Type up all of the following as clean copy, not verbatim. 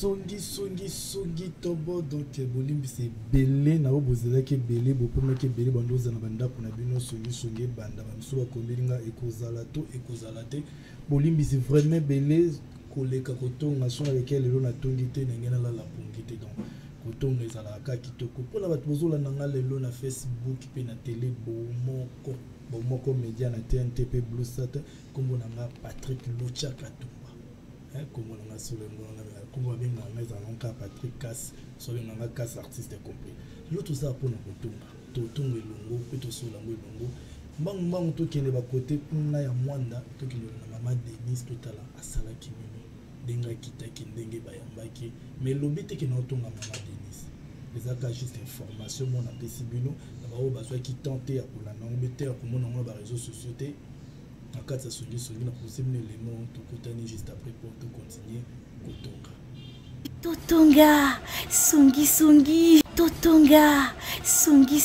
songi tobo donc bolimbi c'est belé na obozela ke belé bopema ke belé bandoza na banda kuna bino songi banda bamso ba kombelinga ekozala te bolimbi c'est vraiment belé koleka kotonga son avec elle lelo na tongi te ngena la pongi te donc kotonga ezala ka kitoko pona bato bozola nanga lelo na Facebook pe na télé bomoko média na TNT pe Blue Sat kombo nanga Patrick Lucha Katumba comme on a sur le monde, comme on a bien dans Patrick Cass, sur le nom Cass artiste compris. L'autre ça pour nous toton et longo, plutôt sur la longo. Bang tout qui est de côté, on a un mwanda, tout qui est la maman Denise tout à l'heure, à Salaki Mimi, Denga Kita qui dengue bayambaki, mais l'obité qui n'a pas maman Denise. Les actes juste information, mon appel Sibino, d'abord besoin qui tentait à pour la non, mais pour mon nom dans les réseaux sociaux. En cas de songi na possible élément tout côté juste après pour tout continuer Totonga songi Totonga songi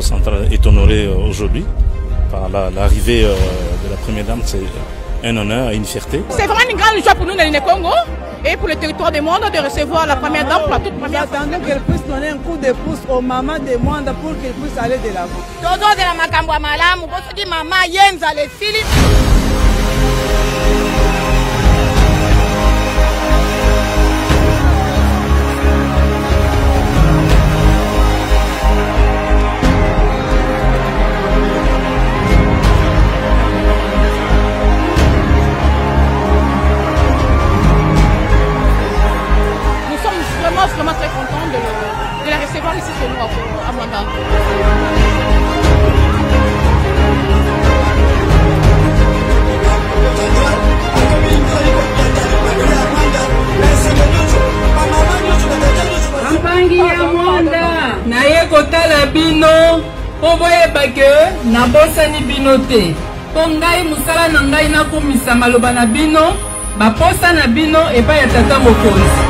Central est honoré aujourd'hui par l'arrivée de la première dame. C'est un honneur et une fierté. C'est vraiment une grande joie pour nous dans le Congo et pour le territoire du monde de recevoir la première dame pour la toute première fois. J'attendais qu'elle puisse donner un coup de pouce aux mamans des mondes pour qu'elle puisse aller de l'avant. Todo de la Makambwa Malamu, vous dites maman Yenza les Philippe. Vraiment très content de la recevoir ici chez nous à Mwanda. Ampangi ya Mwanda naye kotala bino po boyeba ke nabosani bino te po ngai musala na ngai nakomisa maloba na bino baposa na bino epai ya tata mokonzi.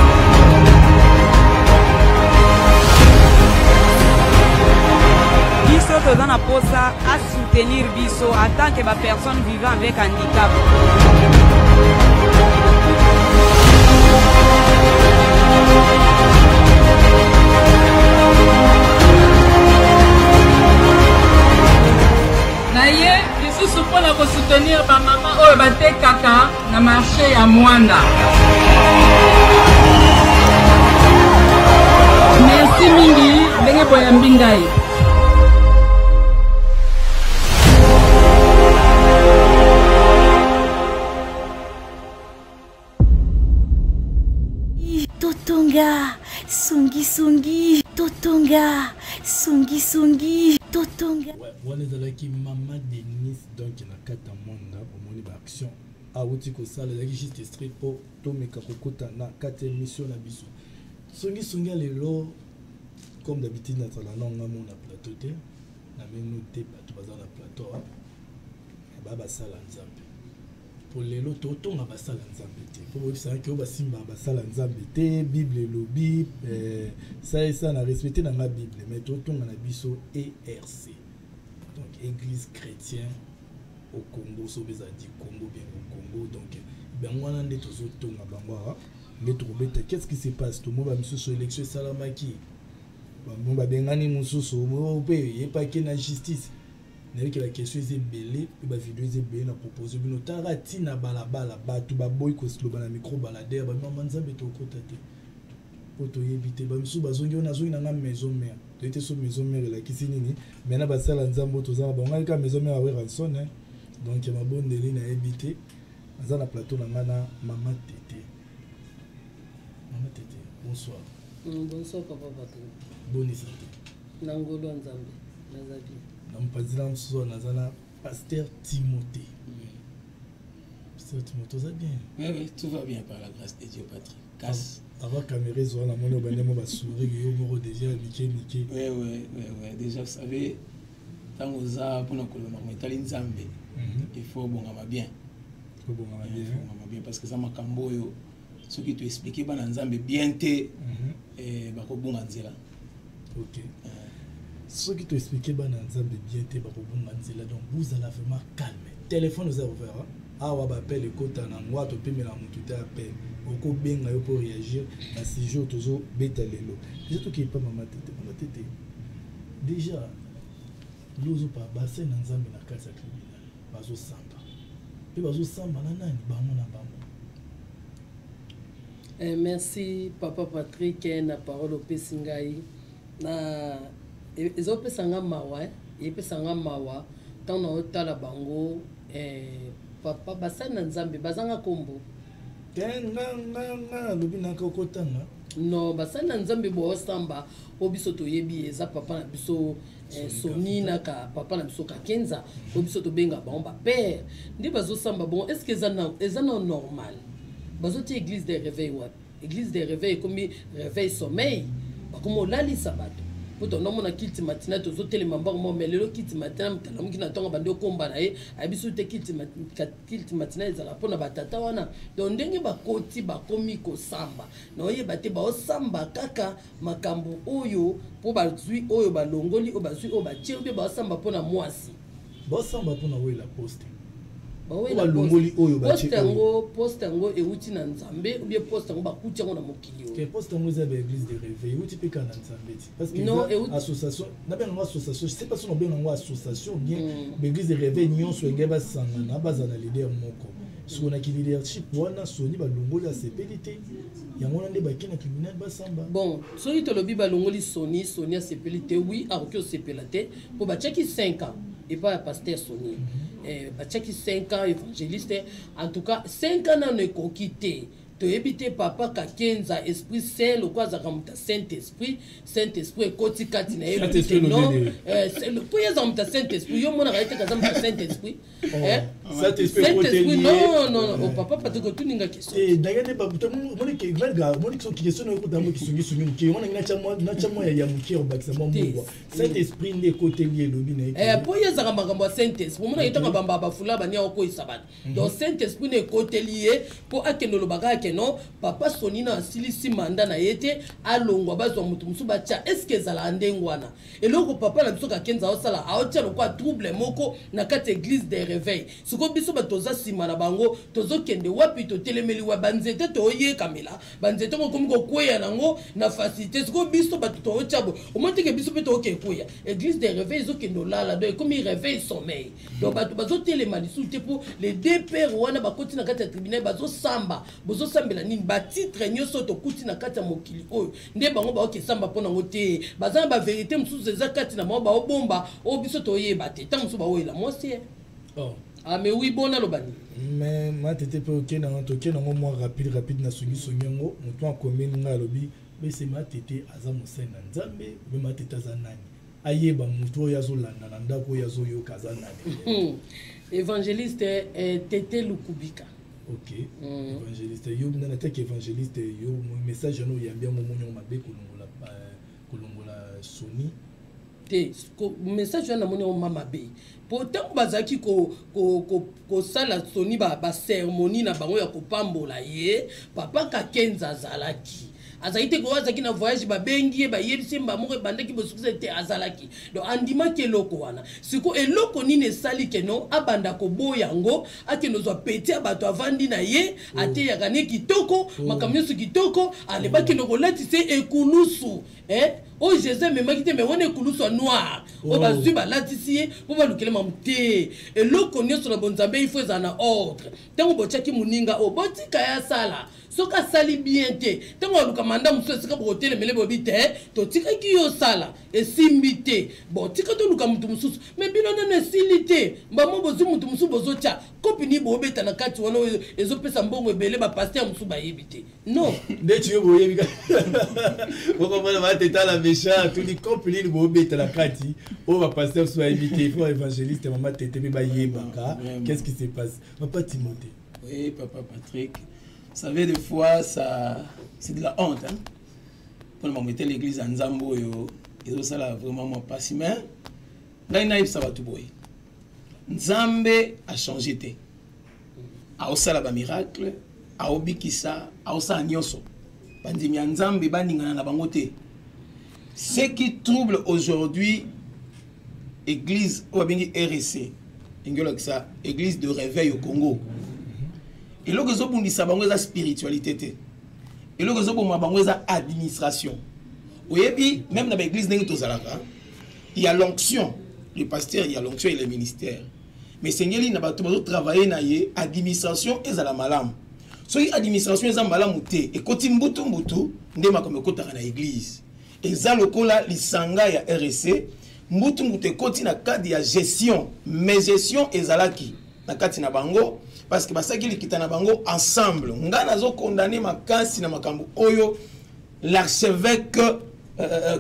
Dans la posa à soutenir Bisso en tant que personne vivant avec handicap. Naye, je suis pour la soutenir ma maman ou bate kaka na marché à Mwanda. Merci mingi, benge boyambingai. Totonga songi Totonga songi Totonga. Ouais, on est là qui maman Denise donc na kata monda pour mon action. Ah outi ko sala là juste street pour to meka kokota na kata émission na biso. Songi lelo comme d'habitude na tala nonga mon na plateau te na menu te bato baza na plateau baba sala nzambe. Pour les lots on a basala nzambe te pour ça que ba simba basala nzambe te bible lobby ça na respecté dans la bible mais on a biso ERC donc église chrétienne au Congo so beza di Congo bien au Congo donc ben wana nde tozo tonga bangwa mais trouver qu'est-ce qui se passe tout monde va monsieur sur élection salamaki bon ba bengani mususu mo pe y pas que na justice. Que la question est belée, et la vidéo est belée, na proposé bino tarati na balabala batu ba boy ko sloba na micro baladeur ba maman nzambe to kotate poto yebite ba msu bazongi ona zongi na maison mère to était sur maison mère la kisini ni maintenant ba sala nzambo to za ba ngai ka maison mère avec ranson donc ma bonne deli na yebite za na plateau na ngana maman Tété bonsoir. Bonsoir papa Patrick. Bonne santé. Nangolo nzambe nazabi. Nam président soit nazana pasteur Timothée. Pasteur Timothée ça bien. Oui, tout va bien par la grâce de Dieu Patrick. Casse. Avant caméra sur la mono banemo ba sourire yo moro déjà niqué. Oui, déjà vous savez tant aux arts pour nous mettre nzambe il faut bon bien bien parce que ça m'a camboyo ce qui te expliquer ba nzambe bien te ba ko bonga nzela. OK. Ce qui te expliquer ba nzambe bien te ba ko bonga nzela, donc vous allez vraiment calme. Téléphone vous a ouvert. Awa ba appel ekota na ngwa to pemela mutu te appel. Oko benga yo pour réagir na sijo tozo betalelo. Déjà to ki pa mama tete. Déjà lozo pa bassin na nzambe na kasa tribunal. Bazo samba. Pe bazo samba na nani bango na bango. Merci Papa Patrick na parole au Pesingai. Na ezopesanga mawa, epesanga mawa tant na otala bango papa basana nzambe bazanga kombo nga lobina ka okotanga non basana nzambe bo samba obiso to yebi eza papa na biso Soni na ka papa na biso ka Kenza obiso to benga ba père ndi bazo samba bon est-ce que eza normal bazo ti église des réveils wa église des réveils comme réveil sommeil ba comme lali sabato poto no mona kilti matina to zo tele mamba mo melelo kilti matina mtala mukina tonga bande komba na ye abisu te kilti matina ezala pona batata wana donc ndenge bakoti bakomi ko samba na oye bate ba osamba kaka makambo oyo po bazui oyo balongoli o bazui o batie obe ba osamba pona mwasi ba samba pona we la poste ba longoli oyo batie poste ngo euti na nzambe ou bien poste ngo bakuti ngo na mokili que poste ngo za ba église de réveil euti pe kana nzambe parce que non association na bien ngo association je sais pas si on bien ngo association bien l'église de réveil nyonso ngeba sanga na bazana leader moko so na ki leadership wana soni ba longoli a sepelité yango na nde bakina tribunal basamba bon so itolobi ba longoli soni a sepelité oui a ko sepelate pour ba cheki 5 ans et pas pasteur Soni bachaki 5 ans évangéliste en tout cas 5 ans na ko quitté to ebité papa ka Kenza esprit saint le quoi za kamuta Saint-Esprit koti kati na ebité non c'est le pour ya zamuta Saint-Esprit yo mona raite ka zamuta Saint-Esprit Saint-Esprit non papa pas de tuninga question dagane ba buto moni ke velga moni ki question no ko dambo kisungi ki mona na chamo ya muki o bakisa mo mwa Saint-Esprit ne côté lié lobi na pour ya za makambo Saint-Esprit mona itanga bamba ba fula bania ko isabana donc Saint-Esprit ne côté lié pour akeno lo baga non papa Soni na silisi manda na yete alongwa bazwa mutu musuba cha est-ce que zala ndengwana eloko papa na biso ka Kenza osala aotia lokwa trouble moko na kati église des réveils siko biso batoza sima na bango tozo kende wapi to telemeli wa banzete to ye kamela banzete ko komi ko kweya nango na facilité siko biso batoto ochabo o monte ke biso peto ke kweya église des réveils zo kendo lala do comme réveil sommeil donc bato bazo telemali soute pour les deux pères wana bakoti na kati tribunal bazo samba bozo sambela nini ba titre nyoso to kuti na kati mokili oyo nde bango ba okesamba pona ngote bazana ba vérité mususu eza kati na ba obomba o biso to yeba te tant mususu ba oyela mosi ah mais oui bon alobani mais ma tete pe ok na to ke na mo rapide na songi ngo mutu akomeni nga lobi mais c'est ma tete aza musena nzambe mais ma tete aza nani ayeba mutu yazo landa na ndako yazo yo kaza nani évangéliste Tete Lukubika. OK. Évangéliste yo na teke évangéliste yo message no yambia mo monyo mabe kolongola Soni te message na monyo mama be pourtant bazaki ko sala Soni ba cérémonie na bango ya kopambola ye papa ka Kenza zalaki azaite ko azaki na voyage ba bengi ba yebisi mba mo bandaki bo succès te azalaki donc andima ke loko wana siko eloko nini sali ke no abanda ko boyango akeno zo peti abato avandi na ye ate ya gane kitoko makamyo su kitoko alebaki no ko latise ekulusu o Jésus me makite me wone ekulusu noir o bazui ba latisi po ba lukele mamte eloko nyoso na bonzambe il faut na ordre tango bochaki muninga o botika ya sala soka sali bien te tango luka manda muso sika botele mele bobite to tika ki yo sala esimbite bo tika to luka mutu mususu me bino nene silite mbamo bozu mutu musu bozocha kopini bobeta na kati wana ezo pesa mbongo ebele ba pasteur musu ba yebite non de tu boyebika boko mona ba teta la méchant tout ni kopini bobeta na kati o ba pasteur musu ba yebite faut évangéliste maman tete be ba yebaka qu'est-ce qui se passe papa Timothée? Oui papa Patrick. Vous savez, des fois, c'est de la honte. Hein? Pour le moment, l'église en Zambo, ils ont ça là vraiment pas si mal. ngai naïf ça va tout boy Nzambe a changé té a osala ba miracle a obikisa a osala nyonso bandimi ya Nzambe baningana na bango té. Ce qui trouble aujourd'hui église ou bien RSC ça église de réveil au Congo et là que zo bundisa bango za spiritualité té et là que zo bomba bango za administration oyebi même dans l'église ndenge tozalaka il y a l'onction le pasteur il y a l'onction et le ministère mais sengeli na bato bazo travailler na ye administration ezala malamu so administration ezala malamu té et koti mbutu ndema comme kotaka na église eza lokola lisanga ya RSC mbutu mbutu koti na cadre ya gestion mais gestion ezalaki na kati na bango parce que basaki likita na bango ensemble nga nazo condamner makasi na makambo oyo l'archevêque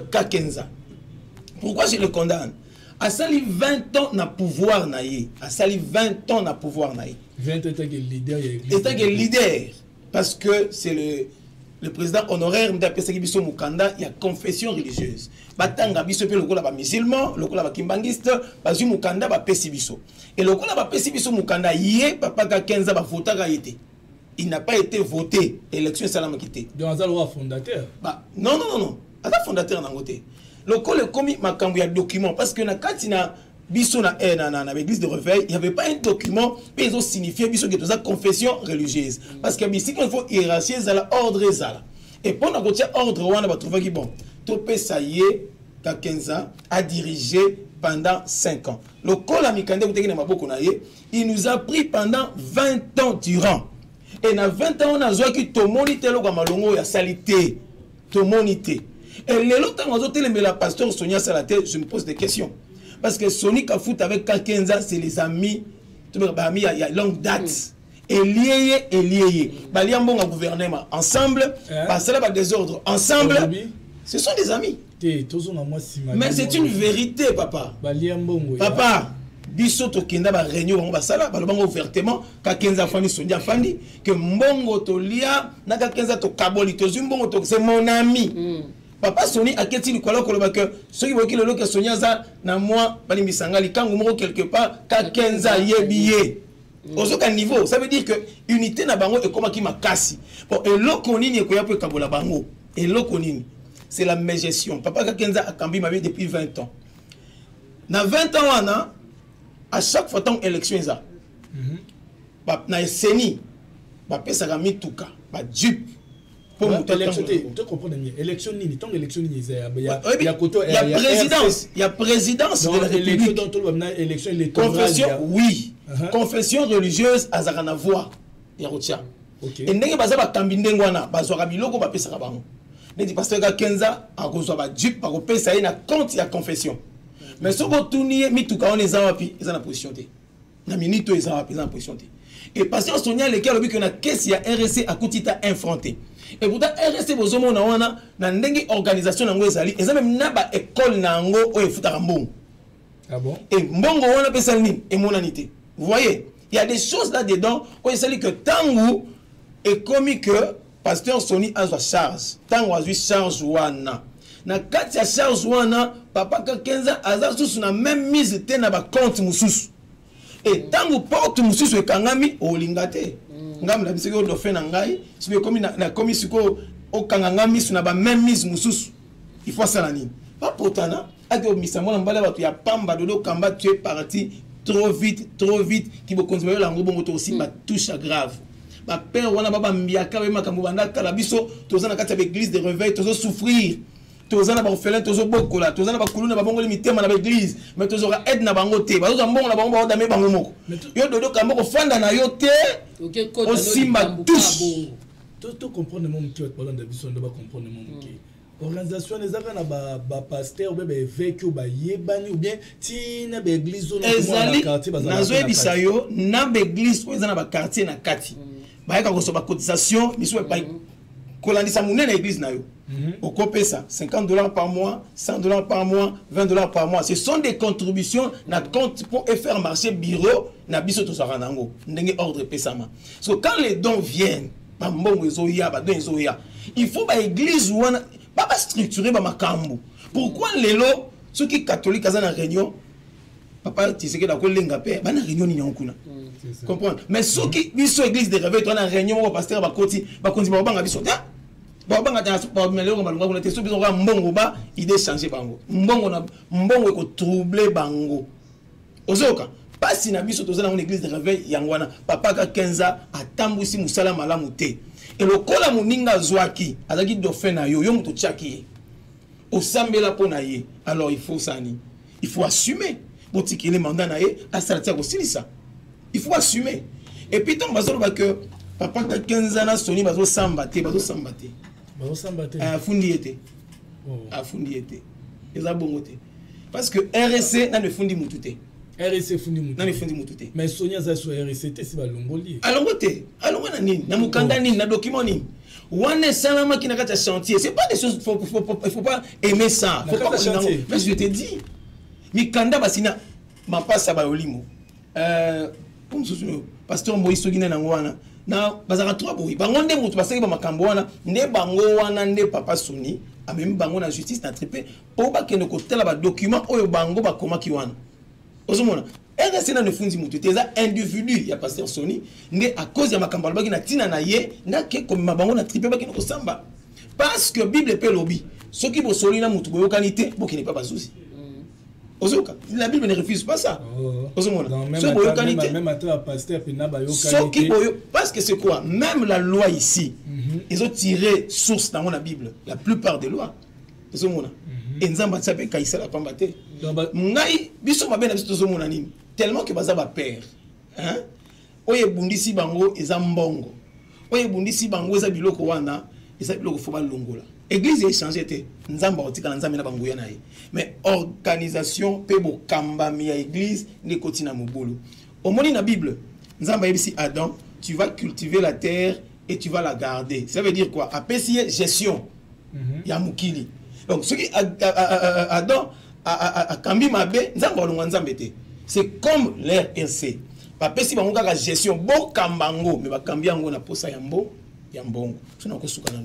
Kakenza. Pourquoi je le condamne? A sali 20 ans na pouvoir na ye. A sali 20 ans na pouvoir na ye. 20 ans que leader ya église. État que leader parce que c'est le président honoraire d'Apesaki Biso Mukanda, il y a confession religieuse. Batanga Biso pe lokola ba musulman, lokola ba kimbangiste, ba zu Mukanda ba pesi biso. Et lokola ba pesi biso Mukanda ye papa Kakenza ba votaka yete. Il n'a pas été voté élection salam quitté. Donc ça le roi fondateur. Bah non. Ata fondateur na ngote. Lokola komi makambo ya document parce que na katina biso na l'église de réveil, il n'y avait pas un document mais ils ont signifié biso que ça confession religieuse parce que ici il faut hiérarchie zala ordre zala. Et pendant que tu ordre wana ba trouver qui bon. Topé ça y est Kakenza a dirigé pendant 5 ans. Lokola mikande ko tekina maboko na ye, il nous a pris pendant 20 ans durant. Et na 20 ans on a zoa ki to monité lo kwa malongo ya salité. To monité. Et les autres ont été la pasteur Sonia Salaté, je me pose des questions. Parce que Sony Kafout avec Kakenza, c'est les amis, il y a longue date. Et lié. Bali un bon gouvernement ensemble, passer là des ordres ensemble. Ce sont des amis. Mais c'est une vérité, papa. Papa, biso to kenda ba réunion ba sala ba bango ouvertement Kakenza fani Sonia fani que mbongo to lia na Kakenza to kaboli to zumbongo to c'est mon ami. Papa Sony a quitté le colloque que ceux qui voient le que Sonia za na moi bali misangali kangu moko quelque part Kakenza yebiye. Au aucun niveau, ça veut dire que unité na bango et comme qui makasi. Bon et lokonini ko ya pe kabola bango et lokonini c'est la gestion. Papa Kakenza a cambi ma vie depuis 20 ans. Na 20 ans wana à chaque fois tant élection ça. Na seni ba pesa ga mituka ba jupe. Pour tu comprends bien élection nini tant élection nini il y a présidence il y a présidence de la République élection confession oui confession religieuse azakana voix ya rotia et ndenge baza ba kambi ndengwana bazwaka biloko ba pesa ka bango ndi pasteur Kakenza akozwa ba jupe pa ko pesa ina compte ya confession mais so botuni mituka on les wapi eza na position te na minito eza wapi eza na position te et pasteur Sonia lequel obi que na caisse ya RSC a kutita infronté. Et pourtant RSC bozomo na wana na ndenge organisation nango ezali eza même na ba école nango o efutaka mbongo. Ah bon? Et mbongo wana pesa nini et monanité. Vous voyez, il y a des choses là dedans où il s'agit que tangu et comme que pasteur Sony a sa charge. Tangu a charge wana. Na kati ya charge wana papa Kakenza aza susu na même mise te na ba compte mususu. Et tangu porte mususu ekangami olingate. Ngam la bisiko do fe na ngai sibe komi na komi siko o kanganga misu na ba même mise mususu il faut ça la nini pas potana ake o misamo na mbala batu ya pamba dodo kamba tu es parti trop vite qui bo konzima la ngo bongo to aussi ba touche grave ba père wana baba mbiaka we makambo banda kala biso tozana kati ya église de réveil tozo souffrir tozana ba orphelin tozo bokola tozana ba kuluna ba bongo limitema na église mais tozora aide na bango te bazo mbongo na bango ba dame bango moko yo dodo kamba ko fanda na yo te aussi ma touche tout comprendre mon qui parlant de vision de ba comprendre mon qui organisation les arts na ba pasteur ou bien évêque ou ba yebani ou bien tina ba église na quartier bazana nazo ebisa yo na ba église ou ezana ba quartier na kati ba yaka ko so ba cotisation miso ba kolandisa munene na église na yo au copé ça $50 par mois, $100 par mois, $20 par mois. Ce sont des contributions na compte pour faire marcher bureau na biso to saranango ndenge ordre pesama. So quand les dons viennent, ba mbongo ezoya ba don ezoya, il faut ba église ou pas structurer ba makambo. Pourquoi lelo ceux qui catholiques azana réunion papa tu sais que d'accord lenga père bana réunion ni nkuna comprendre mais ceux qui biso église de réveil toi na réunion au pasteur ba koti ba konzi ba banga biso ta ba banga ta ba melero malunga kuna te so biso ka mbongo ba idée changer bango mbongo ko troubler bango ozoka pasi na biso tozana une église de réveil yangwana papa ka 15 ans atambusi musala malamu te et le kola muninga zwaki azaki dauphin na yo muto tchaki osambela pona ye alors il faut sani il faut assumer botiki les mandats na ye asalatia ko silisa il faut assumer et puis tant bazolo ba que papa ka 15 ans na soni bazo sambate fundi était fundi était eza bongo te parce que RSC na ne fundi mutute RSC fundi mutute na ne fundi mutute mais Sonia za so RSC te si ba longoli alongote alongona nini na mukanda nini na document nini wane salama qui n'a qu'à chantier c'est pas des choses il faut pas aimer ça faut pas chantier mais je te dis mikanda basina ma passe ba olimo comme ce pasteur Moïse Sogina na ngwana na bazaka trois boy bango nde mutu basaki ba makambo wana nde bango wana nde papa Soni a même bango na justice na tripé po ba kende ko tela ba document oyo bango ba koma ki wana ozomona RSC na ne fundi mutu teza individu ya pasteur Soni nde à cause ya makambo ba ki na tina na ye na ke comme bango na tripé ba kende ko samba parce que bible pe lobi soki bo soli na mutu boyo kanité bo ki ne pas bazuzi ozoka la bible ne refuse pas ça ozomona so boyo kanité même à pasteur pe na ba yo kanité parce que c'est quoi même la loi ici ils ont tiré source dans la bible la plupart des lois ozomona enzamba tsape kaisa la pambate ngai biso mabena biso ozomona nini tellement que baza ba père hein oye bundisi bango eza mbongo oye bundisi bango eza biloko wana eza biloko fo ba longola église est changé te nzamba otika nzambe na bango ya naye mais organisation pe bo kambami ya église ne kotina mobulu omoni na bible nzamba yebisi Adam tu vas cultiver la terre et tu vas la garder ça veut dire quoi apesi gestion ya mukili donc ce qui Adam a kambi mabe nzamba olonga nzambe te c'est comme l'air RC apesi bango kaka gestion bo kambango mais ba kambi yango na posa ya mbongo sona ko suka na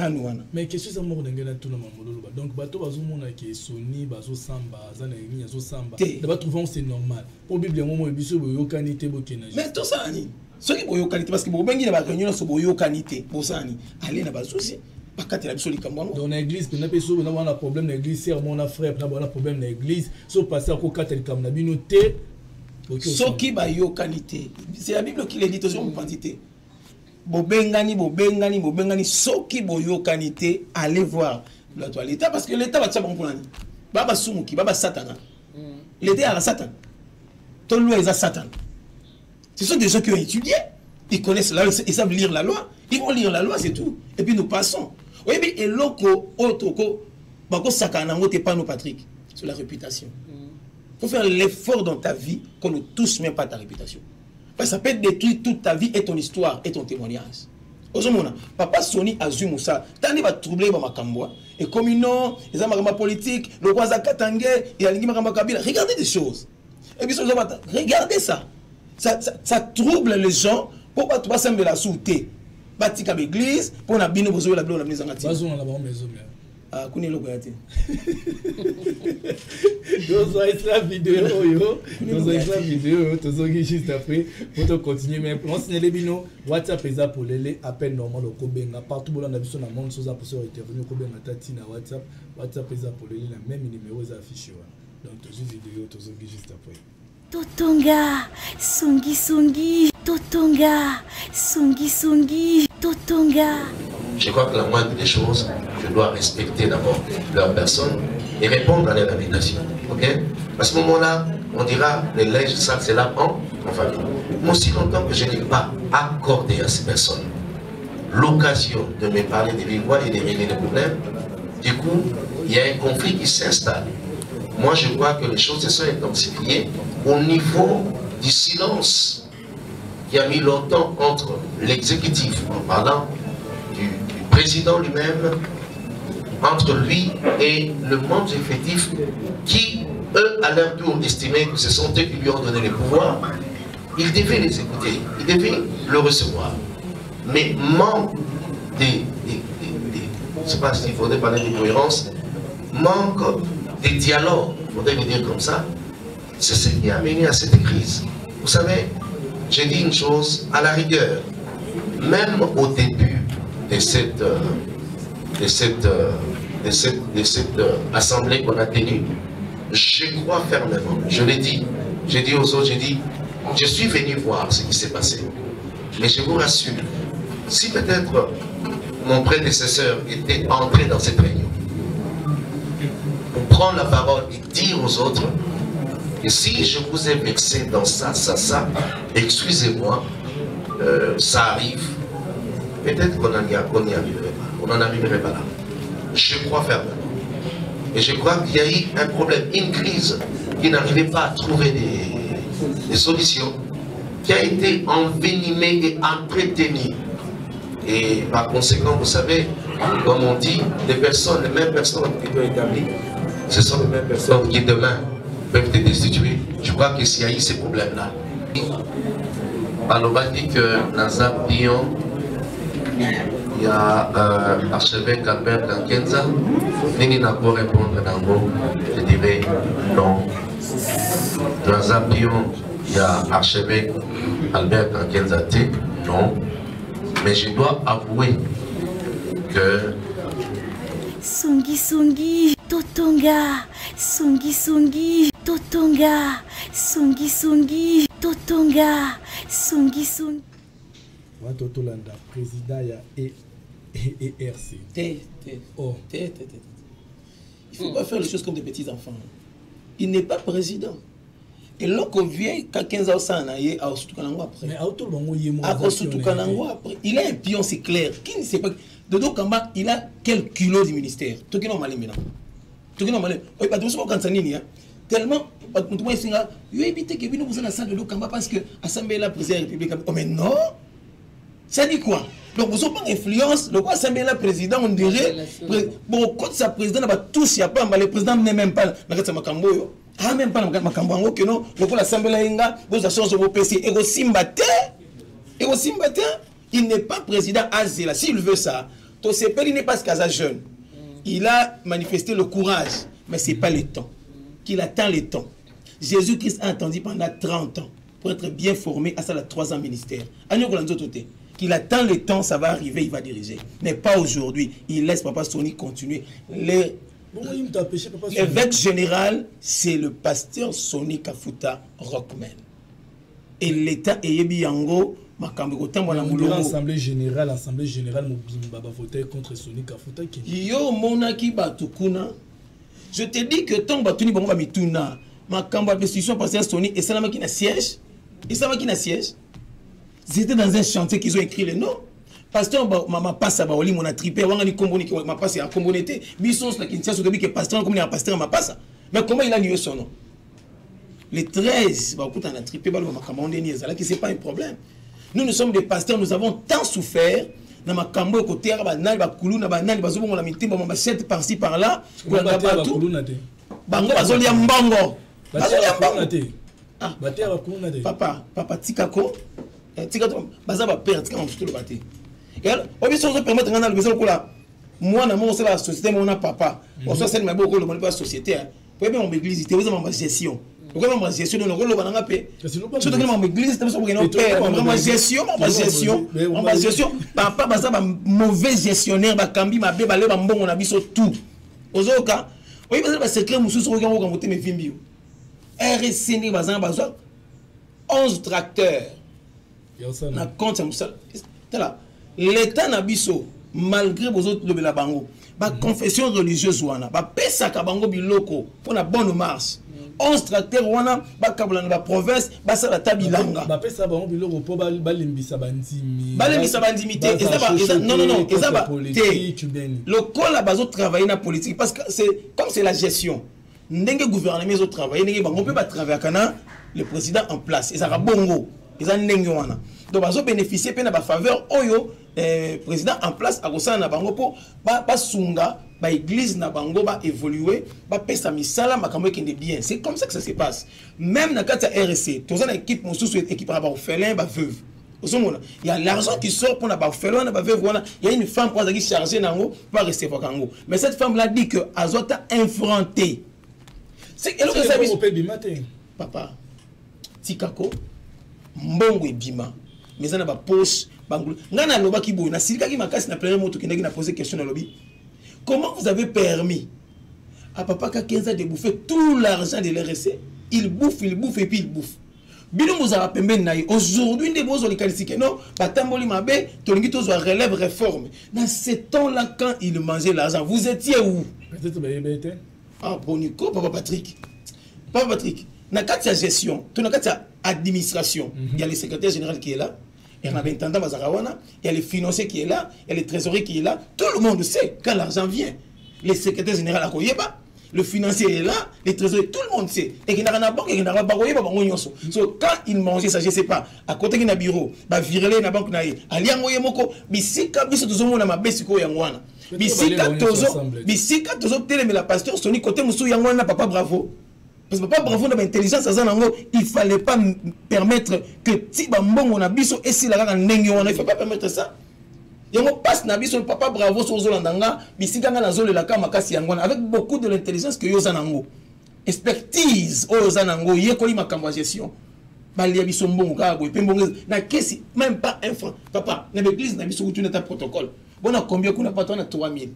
nwana mais question ça moko ndengena tuna mamololo donc bato bazomona ke Soni bazo samba zana ngi zo samba ba trouvons c'est normal pour bible ngomo biso boyo kanité bokena mais tout ça ni soki boyo kanité parce que bo bengi na ba réunion so boyo kanité bosani aller na ba souci bakati la biso likambo dans l'église na peso na wana problème na église c'est mon frère na wana problème na église so passer ko kata likambo na bino te soki ba yo kanité c'est la bible qui le dit toujours en quantité bobengani soki boyo kanité allez voir l'état parce que l'état va tsa bon pour nani baba sumuki baba satana l'état à satan ton loi est à satan ce sont des gens qui ont étudié ils connaissent la loi ils savent lire la loi ils vont lire la loi c'est tout et puis nous passons oui mais eloko otoko bako sakana ngote pas nous Patrick sur la réputation faut faire l'effort dans ta vie qu'on ne touche même pas ta réputation. Parce que ça peut détruire toute ta vie et ton histoire et ton témoignage. Ozomona, papa Soni Azu Moussa, tani va troubler ma kamboa. Et comme non, les amarama politique, le roi Zakatangé, et Alingi Marama Kabila, regardez des choses. Et puis regardez ça. Ça trouble les gens. Pourquoi tu vas sembler la souté? Batika l'église, pour la bino bozo la blo la maison ngati. Bazon la maison. Ah, kuni logo yate. Nous avons la vidéo, nous avons la vidéo, nous avons juste après, pour continuer, mais pour enseigner les binos, WhatsApp est pour les appels normaux au Kobenga, partout où on a vu sur le monde, sur la position intervenue au Kobenga, Tatina, WhatsApp est pour les la même numéro affiché. Donc, tout juste vidéo, nous avons juste après. Totonga, Songi, Totonga, Songi, Totonga. Je crois que la moindre des choses, je dois respecter d'abord leur personne et répondre à leur invitation. Ok? À ce moment-là, on dira les linges sales, c'est là en famille. Mais aussi longtemps que je n'ai pas accordé à ces personnes l'occasion de me parler de vive voix et de régler les problèmes, du coup, il y a un conflit qui s'installe. Moi, je crois que les choses se sont intensifiées au niveau du silence qui a mis longtemps entre l'exécutif, en parlant du président lui-même, entre lui et le monde effectif qui, eux, à leur tour, estimaient que ce sont eux qui lui ont donné le pouvoir. Il devait les écouter, il devait le recevoir. Mais manque je ne sais pas s'il faudrait parler de cohérence, manque des dialogues, il faudrait le dire comme ça, c'est ce qui a amené à cette crise. Vous savez, j'ai dit une chose, à la rigueur, même au début de cette assemblée qu'on a tenue, je crois fermement, je l'ai dit, j'ai dit aux autres, j'ai dit, je suis venu voir ce qui s'est passé. Mais je vous rassure, si peut-être mon prédécesseur était entré dans cette réunion, pour prendre la parole et dire aux autres, et si je vous ai vexé dans ça, excusez-moi, ça arrive, peut-être qu'on n'y arriverait pas, on n'en arriverait pas là. Je crois fermement. Et je crois qu'il y a eu un problème, une crise qui n'arrivait pas à trouver des solutions, qui a été envenimée et entretenue. Et par conséquent, vous savez, comme on dit, les mêmes personnes qui sont établies, ce sont les mêmes personnes qui demain peuvent te destituer. Je crois que s'il y a eu ces problèmes-là. Paloba dit que Nazar Pion, il y a archevêque Albert Kankenza, Nini n'a pas répondre d'ango, je dirais non. Nazar Pion, il y a archevêque Albert Kankenza, non. Mais je dois avouer que Songi Songi Totonga, Songi Songi Totonga, Songi Songi Totonga, Songi Songi. Watotolanda, président et ERC. Oh. Il ne faut pas faire les choses comme des petits enfants. Il n'est pas président. Et là qu'on vient, quand 15 ans, ça en a eu, après. Mais après, il a un pion, c'est clair. Qui ne sait pas. Dodo Kamba, il a quelques kilos du ministère. Tout qui est normal maintenant. Tout qui est normal. Oui, pas de ce qu'on s'en tellement, tout le monde il a évité que nous vous la salle de Dodo Kamba parce que l'Assemblée la président de la République. Oh, mais non! Ça dit quoi? Donc, vous n'avez pas d'influence. Le quoi, Assemblée la président, on dirait. Bon, quand sa président n'a pas tous, il n'y a pas, le président n'est même pas. Ah, même pas dans Makambo, que non, le l'Assemblée Inga, vous associez vos PC, et au Simbate, il n'est pas président Azela. S'il veut ça, il n'est pas ce cas jeune. Il a manifesté le courage, mais ce n'est pas le temps. Qu'il attend le temps. Jésus-Christ a attendu pendant 30 ans pour être bien formé à ça, 3 ans ministère. Qu'il attend le temps, ça va arriver, il va diriger. Mais pas aujourd'hui. Il laisse Papa Sony continuer. L'évêque général, c'est le pasteur Sony Kafuta Rockman. Et l'État est Yango, l'Assemblée générale, Mobimba va voter contre Sony Kafuta. Yo, Monaki Batukuna. Je te dis que tant Batuni Bango Mituna, Makamba Bestisson, pasteur Sony, et ça qui n'a siège. Et ça qui n'a siège. C'était dans un chantier qu'ils ont écrit le nom. Pasteur mama passa ba oli mona triper wanga ni komboni ki ma passa ya kombonete bisos la kintia so que pasteur comme ni pasteur ma passa mais comment il a nié son nom les 13 ba kuta na triper ba ma kamande ni ezala qui c'est pas un problème. Nous sommes des pasteurs, nous avons tant souffert na makambo côté ba nani ba kuluna ba nani bazo bongo na mitimba ba chette par-ci par-là pour la batou bango bazoli ya mbongo bazoli ya mbongo ah bater ba kuluna de papa tikako tikako baza ba perdre quand tout le baté. Et alors, on peut se permettre de faire ça. Moi, dans la société, mon papa, on se sert beaucoup de la société. Pour bien mon église, c'était vraiment ma gestion. Pourquoi ma gestion de nos rôles dans la paix? Surtout que mon église, c'était mon père. Ma gestion, papa, c'est un mauvais gestionnaire, ma cambi, ma bébé, ma bon, on a mis sur tout. Aux autres cas, oui, parce que c'est clair, nous sommes regardés quand vous mes films. RSC, nous avons 11 tracteurs. Na compte, c'est là. L'État Nabiso, malgré vos autres de la bango, ma confession religieuse wana, ma pesa kabango biloko pour la bonne marche. 11 tracteurs wana, ba kabula na province, ba sa la tabilanga. Ma pesa bango biloko pour balimbisa bandimi. Balimbisa bandimi te, non, ezaba te. Le col a bazo travailler na politique parce que c'est comme c'est la gestion. Ndenge gouvernement zo travailler, ndenge bango peut pas travailler kana le président en place. Ezaba bongo, ezaba ndenge wana. Donc bazo bénéficier pe na ba faveur oyo président en place à Rosa na bango po ba sunga ba église na bango ba évoluer ba pesa misala makambo kende bien. C'est comme ça que ça se passe. Même na kata RSC, tous na équipe mosusu équipe ba orphelin ba veuve. Il y a l'argent qui sort pour na ba orphelin na ba veuve wana. Il y a une femme qui chargée nango pour recevoir kango. Mais cette femme là dit que azota infronté. C'est elle que ça papa tikako mbongo ebima mais ça na ba poche bangulu ngana loba ki boy na silika ki makasi na plein moto qui na poser question na lobby. Comment vous avez permis à papa Kakenza de bouffer tout l'argent de l'RC? Il bouffe et puis il bouffe. Bino mozara pembe naï. Aujourd'hui, ne bozo les qualifier. Non, patamboli mabe, tolingi tozo relève réforme. Dans ce temps-là, quand il mangeait l'argent, vous étiez où? Peut-être que ah, Bonico, papa Patrick. Papa Patrick, na katia gestion, tu na katia administration. Il y a le secrétaire général qui est là. Il y a l'intendant Mazarawana, il y a le financier qui est là, il y a le trésorier qui est là. Tout le monde sait quand l'argent vient. Le secrétaire général à Koyeba, le financier est là, le trésorier, tout le monde sait. Et qu'il n'y a rien à banque, il n'y a rien à banque. So, quand il mangeait ça, je ne sais pas, à côté de bureau, il viré na banque naïe, aliangoye moko, bisika biso tozomo na mabesiko yangwana. Bisika tozo télé mais la pasteur soni côté musu yangwana papa bravo. Parce que papa bravo na intelligence il ne fallait pas permettre que Tiba Mbongo na biso et si la gagne ndenge on ne faut pas permettre ça. Yango passe na biso papa bravo sur Zolandanga, bisika na zole la kama kasi yangwana avec beaucoup de l'intelligence que yozanango. Expertise ozanango yekoli makambo gestion. Balia biso mbongo ka boy pembongo na kesi même pas un franc. Papa na l'église na biso tu n'as protocole. Bon à combien qu'on a pas toi na 3000.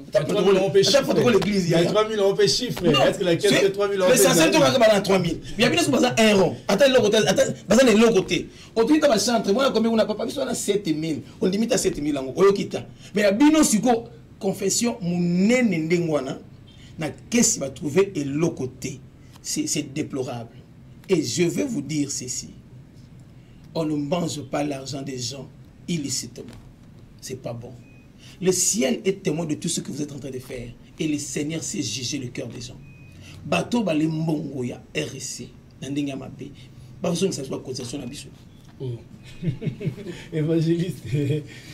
Il y a 3000 on peut chiffrer. Il y a 3000 on peut chiffrer. Est-ce que la caisse de 3000 on peut chiffrer? Mais ça c'est 3000. Il y a bien sûr un rond. Attends l'autre côté, attends de l'autre côté. Au tout cas centre, moi combien on a pas on a 7000. On limite à 7000 en oyokita. Mais à bino siko confession munene ndengwana na caisse va trouver et l'autre côté. C'est déplorable. Et je vais vous dire ceci. On ne mange pas l'argent des gens illicitement. C'est pas bon. Le ciel est témoin de tout ce que vous êtes en train de faire. Et le Seigneur sait juger le cœur des gens. Bateau bale mbongo ya RC. Nandinga mabe. Pas besoin que ça soit concession à biso. Oh. Évangéliste,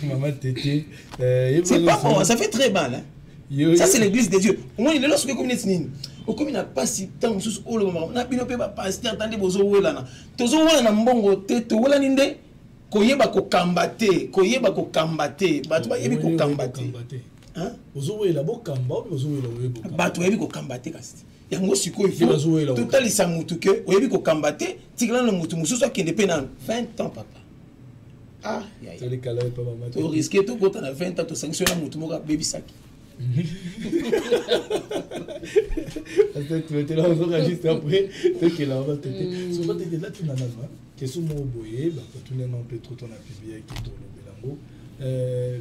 maman Tété. C'est pas bon, ça fait très mal. Hein? Ça c'est l'église des dieux. Au moins il est là sur les communautés. Au commun n'a pas si tant sous le moment. N'a pas pasteur attendez bozo welana. Tozo welana mbongo tété welaninde. Koyeba ko kambate, batu ba yebi ko kambate. Hein? Ozo la bo kamba, ozo la webo. Batu yebi ko kambate kasi. Yango siko ifo. Tout ali sa mutu ke, oyebi ko kambate, tiglan no mutu mususu akende pe na 20 ans papa. Ah, ya. Ça les calais pas maman. Tu risques tout quand on a 20 ans to sanctionner mutu moka baby saki. Parce que tu étais là juste après, tu es là, on va t'aider. Souvent tu es là tu n'as pas. Question mo boye ba tu n'es non peu trop ton appui qui to le belango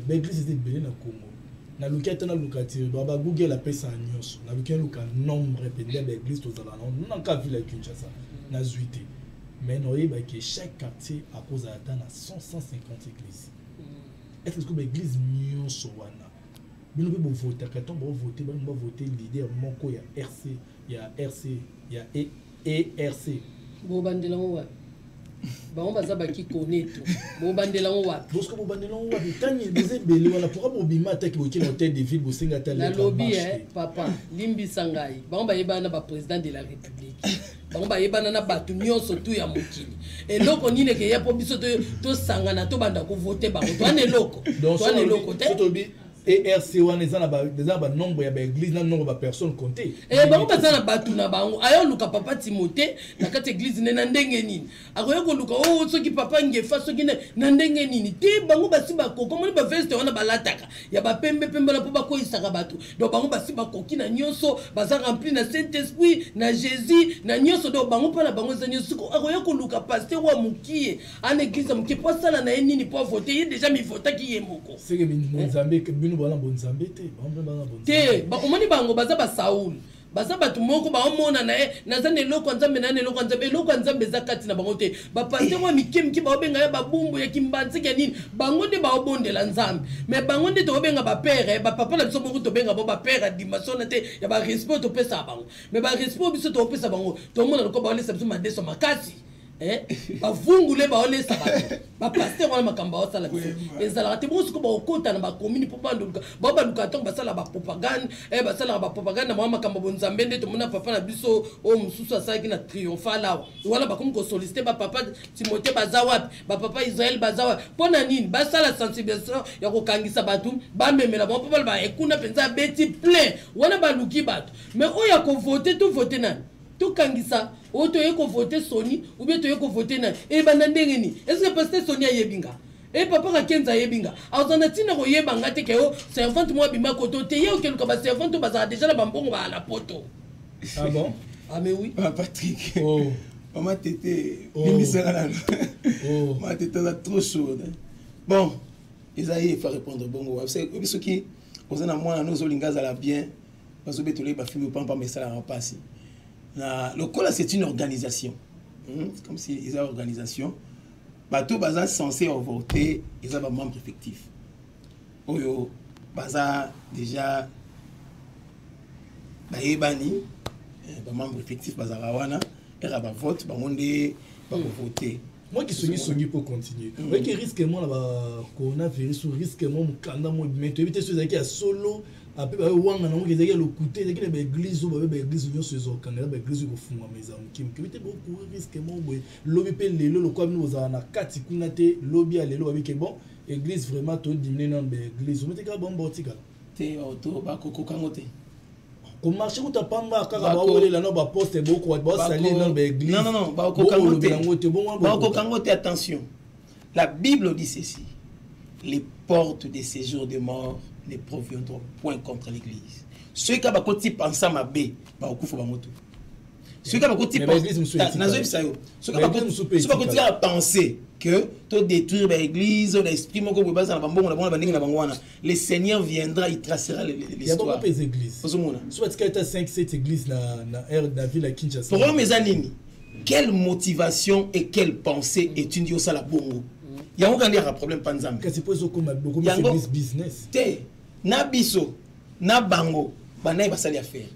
l'église était belé na Congo na lukata na lukati ba Google la pesa nyonso na lukata luka nombre pendant l'église to zala non ka ville à Kinshasa na zuité mais no yeba que chaque quartier à cause à na 150 églises. Est-ce que l'église nyonso wana bino be voter quand on voter ba voter leader moko ya RC ya ERC bo bandela wa ba on baza baki koneto bo bandela wa parce que bo bandela wa bitani des belé wala pour bobima ta ki boki l'hôtel de ville bo senga ta la lobby papa limbi sangai ba on ba yeba na ba président de la république ba on ba yeba na batu nyonso tu ya mokili et loko nine ke ya po biso to sangana to banda ko voter ba to ane loko te ERC wana eza na ba nombre ya ba église na nombre ba personnes compter bango baza na batu na bango ayo luka papa Timothée na kati église ne na ndenge nini akoyo ko luka soki papa ngefa soki na ndenge nini te bango basi ba koko moni ba veste wana balataka ya ba pembe la po ba ko isaka batu donc bango basi ba koki na nyonso baza rempli na Saint-Esprit na Jésus na nyonso donc bango pa na bango za nyonso akoyo ko luka pasteur wa mukie en église mukie po sala na nini po voter il déjà mi voter ki yemoko c'est que Nzambe bana bonzambe te ba omoni bango baza ba Saul baza batu moko ba omona na naza ne loko nzambe na ne loko nzambe zakati na bango te ba pasteur wa mikemki ba obenga ya babumbu ya kimbanzi ya nini bango de ba obondela nzambe mais bango de to obenga ba père ba papa la biso moko to benga ba père dimension na te ya ba respect to pesa bango mais ba respect biso to pesa bango to mona ko ba lesa biso madeso makasi ba vungule ba ole sabatu ba pasteur wana makamba osala biso ezala te bosuko ba okota na ba commune po banduka ba baluka to basala ba propagande basala ba propagande na makamba bonzambe nde to mona papa na biso o mususu asaki na triomphal lawa wala ba comme ko solliciter ba papa Timothée bazawapi ba papa Israël bazawa pona nini basala sensibilisation ya ko kangisa batu ba memela ba papa ba ekuna penza beti plein wana ba luki batu mais oya ko voter tout voter na tokangisa oyo toye kovote Soni ou bien toye kovote na ebanda ndenge nini. Est-ce que pasteur Soni ayebinga? Et papa Kakenza yebinga. Azana tina ko yebanga te ke o servante mo bima koto te ye o keluka ba servante baza déjà na bambongo ba la poto. Ah bon? Ah mais oui. Patrick. Oh. Maman tété. Oh. Maman tété là trop chaude. Bon, Isaïe il faut répondre bongo. Vous savez ceux qui aux na moi nous olinga za la bien parce que betolé ba film pas mais ça la passe. Le col c'est une organisation. C'est comme si ils ont une organisation. Bateau baza censé voter, ils ont un membre effectif. Oyo baza déjà baebani ba membre effectif baza wana era ba vote ba monde ba voter. Moi qui suis pour continuer. Moi qui risque moi là coronavirus risque moi mukanda moi mais tu éviter ceux qui a solo après ba wanga na qui le côté qui ba église ba église union sur zo kanela ba église ko funga meza mukim qui éviter beaucoup risque moi boy lobby pe lelo lo comme nous na kati kuna te lobby a lelo ba ke bon église vraiment to diminuer dans ba église on ka bon botika te auto ba koko kangote comme marché où t'as pas mal car ba wole la no ba poste beaucoup ba saler dans ba église non ba koko kangote attention la Bible dit ceci les portes des séjours de mort ne proviendront point contre l'église. Ceux qui ont pensé à B, bah au coup faut moto. Ceux qui ont pensé que tu détruire l'église, l'esprit mon ko basa na bambongo na bana na bangwana, le Seigneur viendra, il tracera l'histoire. Il y a beaucoup des églises. Soit qu'il y a 5-7 églises na la ville à Kinshasa. Pour mes amis, quelle motivation et quelle pensée est une diosa la bongo? Il y a un problème panzam. Que c'est pour ça qu'on a beaucoup de business. Na biso na bango banaï va salir faire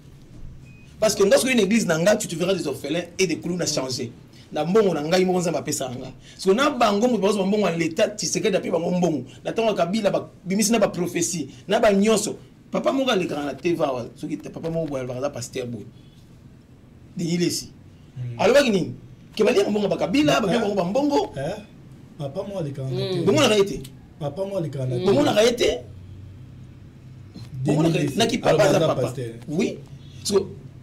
parce que lorsque une église nanga tu verras des orphelins et des clowns à changer na mbongo nanga imo nza mapesa nga parce que na bango mo bozo mbongo l'état tu sais que depuis bango mbongo na tango kabila ba bimisi na ba prophétie na ba nyonso papa mo ga le grand la teva wa so ki papa mo boya ba pasteur boy de ilesi alors kini ke bali mbongo ba kabila ba mbongo ba mbongo papa mo le grand mbongo na été papa mo le grand mbongo na été naki papa za papa oui parce que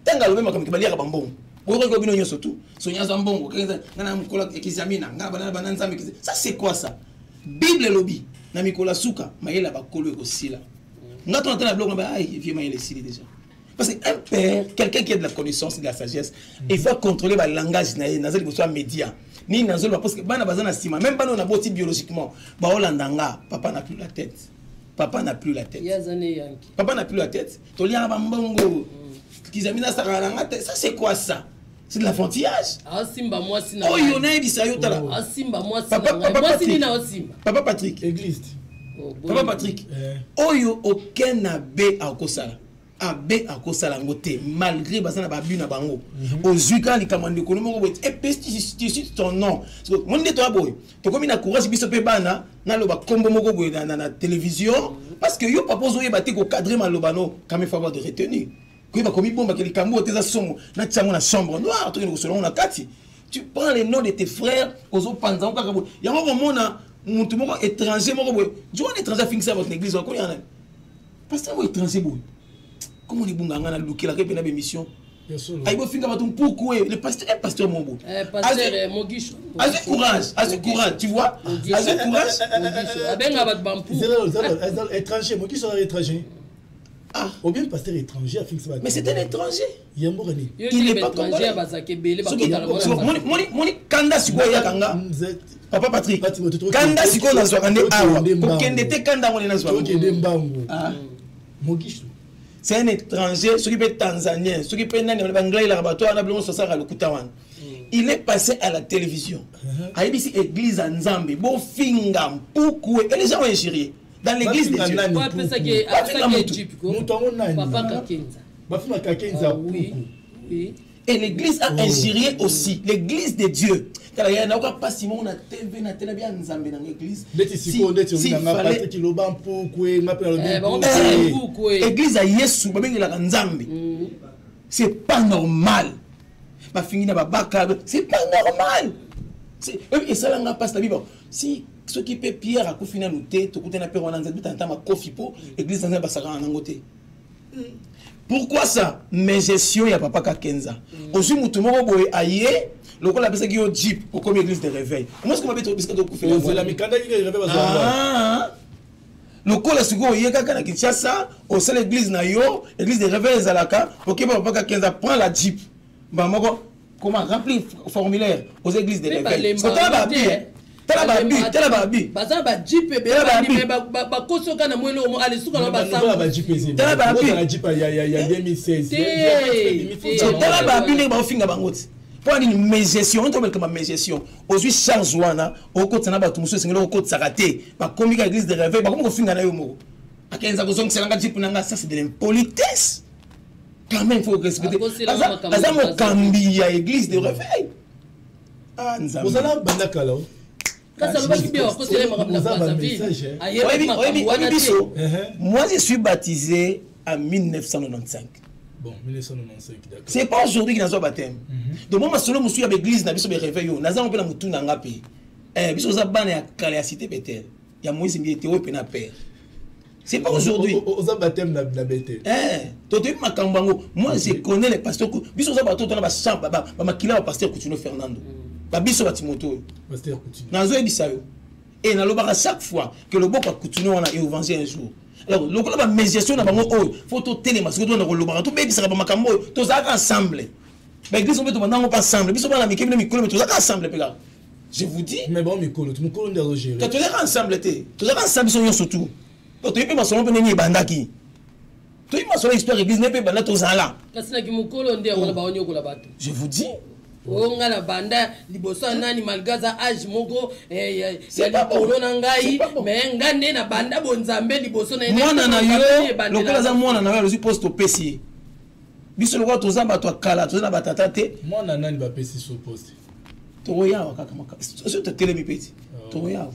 tanga lo même comme kibali ya bambongo boko ko bino nyoso tout so nyaza mbongo kenza ngana mkola ekizamina ngaba bana nzambe ça c'est quoi ça Bible lobby na mikola suka mayela bakolo ekosila ngato na tena blog na ay vieux mayela sili déjà parce que un père quelqu'un qui a de la connaissance de la sagesse il faut contrôler ba langage na nazali boso média ni nazolo parce que bana bazana sima même bana na boti biologiquement ba olandanga papa n'a plus la tête. Papa n'a plus la tête. Papa n'a plus la tête. Ça c'est quoi ça? C'est de l'enfantillage. Oh, il y en a qui sont Papa Patrick. Église. Papa Patrick. Oh, il n'y a aucun abbé à Kosala. Abbé à Kosala ngote malgré basana babu na bango. Ozuka li kamande ko no ngo et puis ton nom. Mon de toi boy. To comme na courage biso pe bana na lo ba kombo moko boy na télévision parce que yo papa zo yebate ko cadrer malobano quand même faveur de retenue. Ko ba komi bomba ke li kambo teza songo na tsango na chambre noire to ko solo na kati. Tu prends les noms de tes frères ozo panza ko kabo. Ya mo mona mutu moko étranger moko boy. Jo un étranger fixe à votre église ko yana. Pasteur étranger boy. Comment les bunganga na lukela ke pena émission aibo finga batum pourquoi le pasteur Mombo pasteur Mogisho assez courage tu vois assez courage abenga bat bampu étranger Mogisho étranger ou bien pasteur étranger a fixé mais c'est un étranger yamborani il est pas étranger bazake belé moni kanda siko ya kanga papa Patrick kanda siko na zwakande awa kokende te kanda ngone na zwakande kokende mbango Mogisho c'est un étranger, ce qui peut être tanzanien, ce qui peut être anglais, il est passé à la télévision. À ici église en Zambie, bon fingam, poukou, et les gens ont ingéré dans l'église de Dieu. Papa Kakenza. Et l'église a ingéré aussi, l'église de Dieu. Car il y a pas si on a TV na télé bien Nzambe dans l'église. L'église a Yesu babengi la Nzambe. C'est pas normal. Ba fini na babaka, c'est pas normal. C'est et ça là passe la Bible. Si ce qui peut Pierre a kufina noté, to kutena pe wana Nzambe tanta ma kofi po, église Nzambe basaka na ngote. Pourquoi ça? Mais gestion, il n'y a pas Kakenza. Aussi, Moutoumoro Boye Aye, le coup, la personne qui est au Jeep, au comme église de réveil. Comment est-ce qu'on va mettre au biscuit de couper? C'est la mécanique qui réveille. Le coup, la seconde, il y a quelqu'un qui tient ça, au sein de l'église Nayo, l'église de réveil Zalaka, pour que Papa Kakenza prend la Jeep. Comment remplir le formulaire aux églises de réveil? C'est pas la Bible. Tala babi baza ba jeep be ba kosoka na mwelo mo ale suka na ba samba ba jeep ezi tala babi na jeep ya 2016 tala babi ne ba ofinga bangoti pour une gestion on tombe comme gestion aujourd'hui charge wana okota na ba tumuso singelo okota sakate ba komika église de réveil ba komo ofinga na yo mo akenza kozong selanga jeep nanga ça c'est de l'impolitesse quand même faut respecter baza mo kambi ya église de réveil ah nzamba vous allez bandaka là. Moi, je suis baptisé en 1995. Bon, 1995, d'accord. C'est pas aujourd'hui qu'il y a un baptême. Donc, moi, je suis à l'église, je suis à réveil. Je suis à l'église, je suis à la cité Bethel. Il y a Moïse qui était au père. C'est pas aujourd'hui. Aux baptêmes de Bethel. Moi, je connais les pasteurs. Je suis à la pasteur Coutinho Fernando. Babiso Batimoto. Pasteur Coutinho. Nazo ebisayo. Et na lobaka chaque fois que le boko Coutinho wana évangile un jour. Alors, le colloque de gestion na bango oyo, faut to téléma, parce que to na kolobaka, to bebisa ba makambo oyo, to zaka ensemble. Ba église on peut to bandango pas ensemble, biso ba na mikemi mikolo, mais to zaka ensemble pega. Je vous dis. Mais bon mikolo, tu mikolo ndero gérer. To zaka ensemble té. To zaka ensemble so surtout. To yepe masolo pe nini bandaki. To yepe masolo histoire église ne pe banda to zala. Kasina ki mukolo ndero na ba onyo kola bato. Je vous dis. Onga na banda liboso nani malgaza age moko ya likolo na ngai mais ngande na banda bonzambe liboso na mwana na yo lokola za mwana na yo lozi poste opesi biso lokola tozamba to kala tozana batata te mwana nani ba pesi so poste toya wakaka maka so te telemi peti toya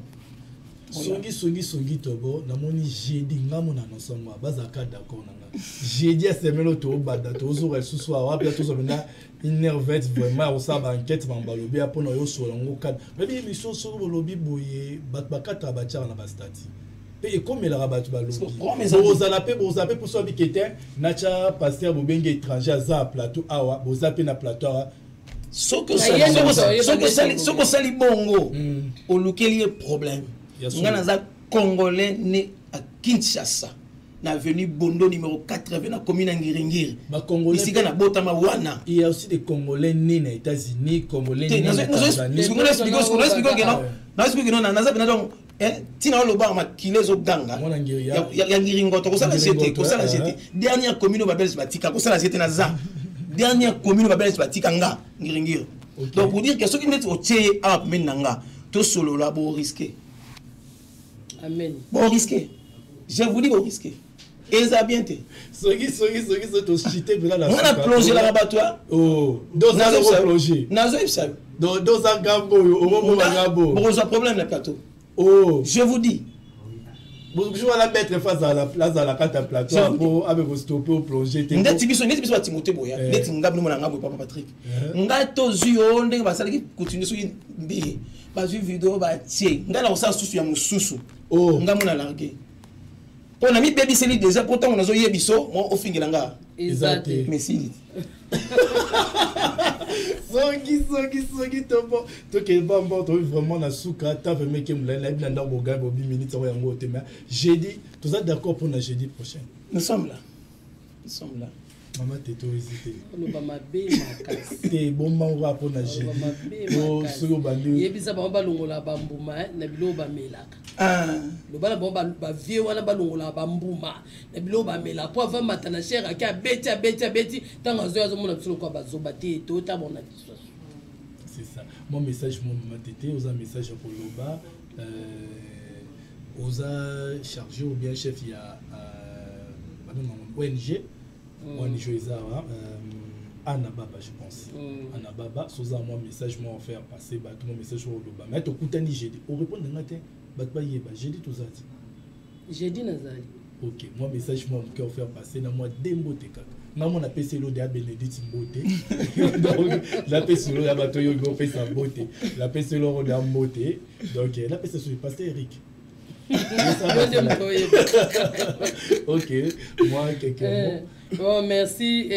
songi tobo namoni jeudi ngamo na nosongo bazaka d'accord nanga jeudi a semelo to bada to zo resu so wa pia to so mena innervate vraiment au saba enquête mambalobi apona yo so longo kad mais biso so bolobi boye bakata bacha na bastati pe comme la rabatu balobi bozala pe pour so bikete nacha pasteur bobenge étranger za plateau awa bozape na plateau soko sali bongo olukeli problème ngana za congolais né à Kinshasa na avenue Bondo numéro 80 na commune Ngiringiri ba congolais ici na botama wana il y a aussi des congolais nés aux États-Unis congolais nés en Tanzanie donc tina lo ba makilezo ganga ya ngiringo to kosala jete dernière commune babel batika kosala jete na za dernière commune babel batika nga Ngiringiri donc pour dire que ceux qui net au tché a menanga to solo la bo risquer. Amen. Bon risqué. Je vous dis bon risqué. Et ça bien été. Sogi to chité là la. On a plongé la rabattoir. Oh, deux ans plongé. Nazo ça. Deux ans gambo au moment gambo. Bon ça problème le plateau. Oh, je vous dis. Vous jouez la mettre face à la place à la carte plateau pour avec vous stopper au plongé. Ndeti biso Timothée boya. Ndeti ngabno mona ngabo papa Patrick. Ngato zuyo ndenge basala ki continue so mbi. Ba vu vidéo ba tie. Ngala osa susu ya mususu. Oh, ngamona largué. On a mis baby c'est déjà pourtant on a zo yebiso mo ofingela nga. Exact. Merci. Songi tobo to ke bamba to vraiment na suka ta vraiment ke mula na ndambo gambo 10 minutes ya ngo tema jeudi tous êtes d'accord pour la jeudi prochain. Nous sommes là. Maman t'es hésité. On va m'abbé ma casse. T'es bon manga pour la jeudi. Oh solo bandi. Yebisa ba balongola bambuma na bilo ba melaka. Ah. Le bala bomba ba vie wana balongola bambuma na bilo ba melaka po va matana cher aka beti tanga zo mona tsolo kwa bazoba te to ta bona diswa. C'est ça. Mon message mon maman tété aux un message pour Loba aux a chargé ou bien chef il y a ONG ONG Isawa Anna Baba je pense Anna Baba soza moi message moi faire passer ba tout mon message au Loba mais to kutani jeudi au répondre ngate ba yeba jeudi tout ça jeudi nazali OK moi message moi que faire passer na moi dembote kaka na mon appelé l'eau de Bénédicte Mbote donc la PC l'eau ya bato yo go fait sa beauté la PC l'eau de Mbote donc la PC sur le pasteur Eric Ok, moi, quelqu'un. Bon, merci.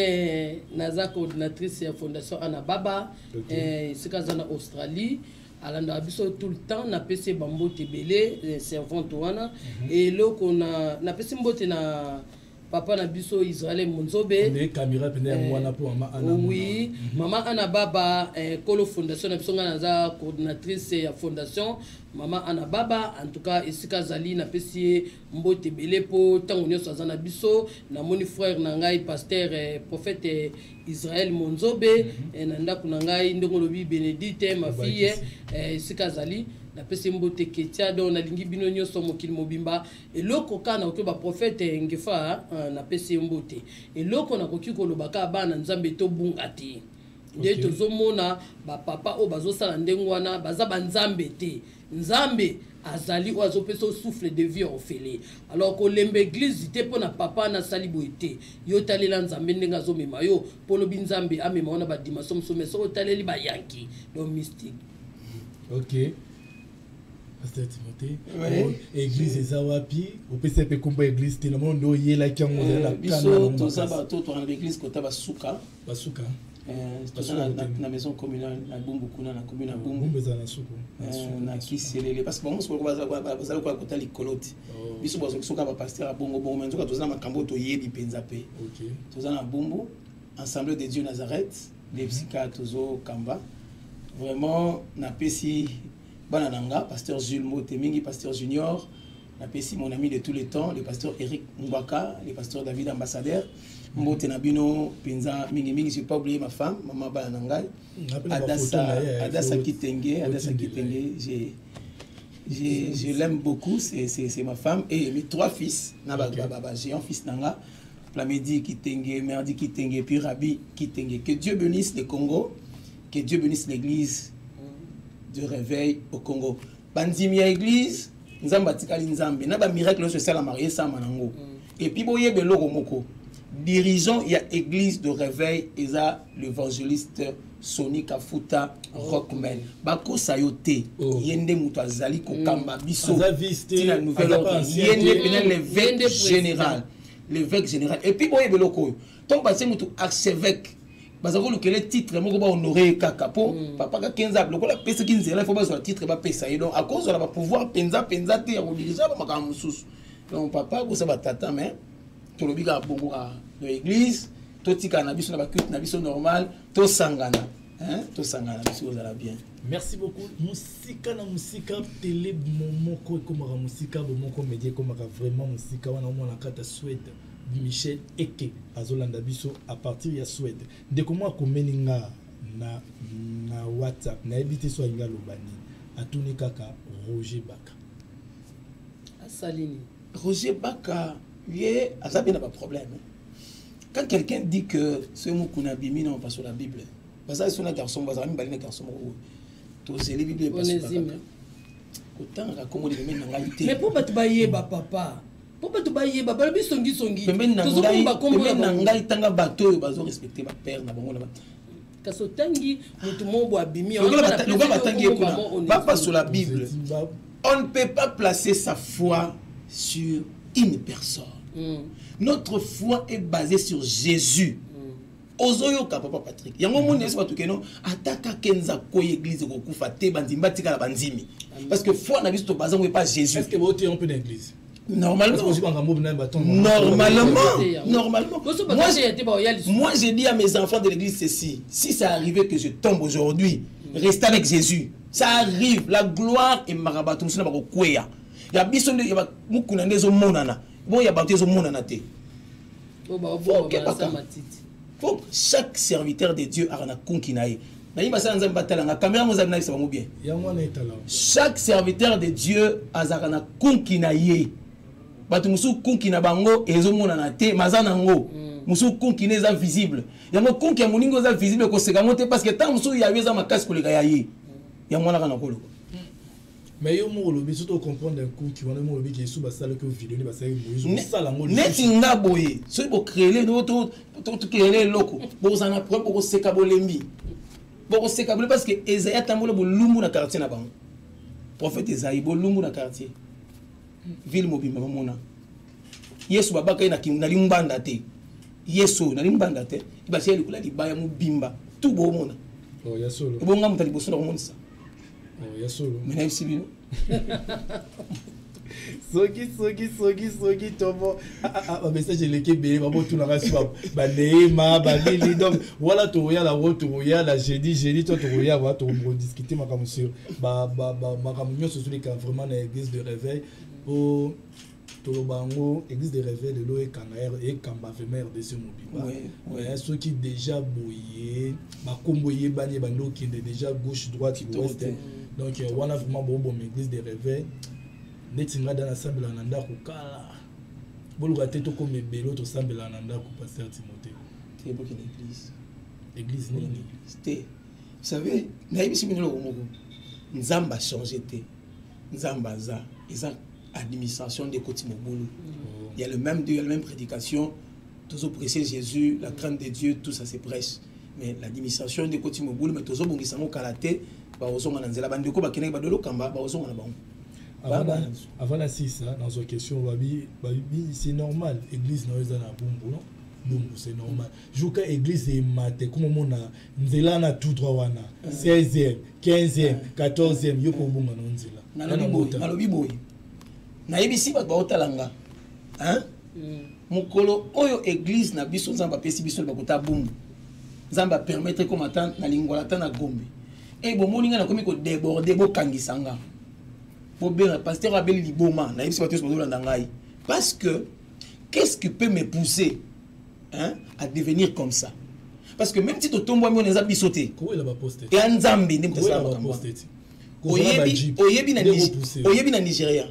Naza, coordinatrice de la Fondation Anababa, c'est en Australie. Alanda biso tout le temps na PC Bambo Tebele servante wana et là qu'on a PC Mbote na papa na biso Israël Monzobe les caméras pena mwana po mama Ana. Oui, maman Ana Baba Kolo Fondation na biso naza coordinatrice ya fondation maman Ana Baba en tout cas esika zali na PC Mbote Bele po tango nyoso azana biso na moni frère na ngai pasteur prophète Israël Monzobe na ndako na ngai ndongo lobi Bénédicte ma fille esika zali na pesi Mbote Ketia do na lingi bino nyoso mokili mobimba eloko kana oto ba prophète ngefa na pesi Mbote eloko na koki kolobaka bana nzambe to bungati nde tozomona ba papa o bazosala ndengwana baza banzambe te nzambe azali o azopesa souffle de vie orphelin alors que lembe église te pona papa na salibo ete yo talela nzambe ndenga zomema yo polo binzambe amema ona ba dimension sommet so taleli ba yanki do mystique. Ok. Pasteur Timothée, église ezawapi opesa pe komba église te na mondo yela kyango la biso to saba to to na église kota basuka na maison communale na Bumbu kuna na commune na Bumbu na suko na kiselele parce que bon so bazala kwa kota likoloti biso bazo soka ba pasteur a bongo bongo menzoka to za makambo to yebi penza pe OK to za na Bumbu Assemblée de Dieu Nazareth les psychiatres zo kamba vraiment na pesi bana nanga pasteur Jules Motemingi pasteur Junior na pesi mon ami de tous les temps le pasteur Eric Mbaka le pasteur David Ambassadeur Mbote Nabino Penza mingi j'ai pas oublié ma femme maman bana nanga Adassa Kitenge je l'aime beaucoup c'est ma femme et mes 3 fils na j'ai un fils nanga Plamedi Kitenge Merdi Kitenge puis Rabi Kitenge que Dieu bénisse le Congo que Dieu bénisse l'église de réveil au Congo. Bandimia église, nzamba tikali nzambe, na ba miracle social à marier ça manango. Et puis boye belo romoko. Dirigeant il y a église de réveil et ça l'évangéliste Sony Kafuta Rockman. Bako sayote, yende muto azali ko kamba biso. Tina nouvelle ordre. Yende pena l'évêque général. L'évêque général. Et puis boye belo ko. Donc ba se muto archevêque bazako le titre moko ba honorer kaka po papa ka 15 ans lokola pesa 15 ans il faut ba sur titre ba pesa et donc à cause de la pouvoir penza te ya ko diriger ba makam mususu donc papa ko sa ba tata mais to lobika bongo dans l'église to tika na biso na ba culte na biso normal to sangana biso za bien. Merci beaucoup. Musika na musika télé momoko comme musika momoko média comme vraiment musika wana on kata Suède. Michel Eke azolanda biso à partir ya Suède de comment komeninga na WhatsApp na ebité so inga lobani atuni kaka Roger Baka Asalini Roger Baka lui azabi na pas problème quand quelqu'un dit que ce mot qu'on a bimi non pas sur la Bible parce que c'est un garçon bazami balina garçon to c'est les Bible pas sur autant raconter les mêmes ngalité mais pour battre bailler papa pourquoi tu bailles baba bi songi pembe na ngai tanga bato bazo respecter ba père na bango na ba kaso tangi mutu mobo abimi on va pas sur la Bible on ne peut pas placer sa foi sur une personne notre foi est basée sur Jésus ozoyoka papa Patrick yango monde est pas tout que non ataka kenza ko église ko kufa te bandimba tika la banzimi parce que foi na biso to basé pas Jésus. Est-ce que vous êtes un peu d'église? Normalement, moi j'ai dit à mes enfants de l'église ceci, si ça arrivait que je tombe aujourd'hui, restez avec Jésus. Ça arrive, la gloire est marabatou, c'est pas quoi ya. Il y a bison de mukuna ndezo monana. Bon il y a baptisé monana te. Faut chaque serviteur de Dieu a na konkinaye. Chaque serviteur de Dieu a na konkinaye. Batu musu kunkina bango ezomona na te mazana ngo musu kunkina eza visible yango kunki ya muningo eza visible ko sekango te parce que tant musu ya yeza makasi koleka ya ye ya mwana kana kolo mais yo mo lobi surtout comprendre un kunki wana mo lobi ke su basala que vidéo ni basala mo sala ngo neti ngaboye so bo créer to créer loko bo zana problème ko seka bolembi bo seka bolembi parce que Esaïe tambola bo lumbu na quartier na bango prophète Esaïe bo lumbu na quartier ville mobimba mamona yesu babaka na kinali mbanda te yesu nali mbanda te basi ele kula libaya mobimba tout bo mona oh ya solo bonga mutali boso na monisa oh ya solo mena sibino soki tomo ba message leke be ba botu na kasi ba neema ba bili donc voilà to ya la route ya la jeudi to ya va to discuter makamu sur ba makamu nyoso sur les cas vraiment na église de réveil au Tolobango, église de réveil de l'eau et Kanaer et Kamba Femer de ce mobile. Ouais, ceux qui déjà bouillé, ma comboyé bani bando qui est déjà gauche droite ouest. Donc on a vraiment bon église de réveil. Netinga dans l'assemblée ananda kukala. Bolu gateto comme belo to assemblée ananda ku pasteur Timothée. C'est pour quelle église? Église nini? C'était vous savez, naïbi si binelo moko. Nzamba changé té. Nzamba za, ils administration des côtés Mobulu. Il y a le même Dieu, il y a la même prédication. Tous prêcher Jésus, la crainte de Dieu, tout ça c'est prêche. Mais l'administration des côtés Mobulu, mais tous bon qui sont kalaté, ba ozonga na nzela bandeko ba keneka ba dolo kamba ba ozonga na bango. Avant la 6 dans une question babi c'est normal église na eza na bumbu non? Bumbu c'est normal. Jouka église est maté comme on a nzela na tout droit wana 16e, 15e, 14e yo ko bunga na nzela. Nalobi boy. Naibisi ba otalanga hein mukolo oyo église na biso nzamba pesi biso ba kota bumbu nzamba permettre comme attendre na lingwala ta na gombe et bo moninga na komi ko déborder bo kangisanga bo bien pasteur abeli liboma naibisi ba tous bozo ndangai parce que qu'est-ce qui peut me pousser hein à devenir comme ça parce que même si to tombo mi oneza bisoté ko ela ba poster et nzambi ndimte ça ba poster oyebi na Nigeria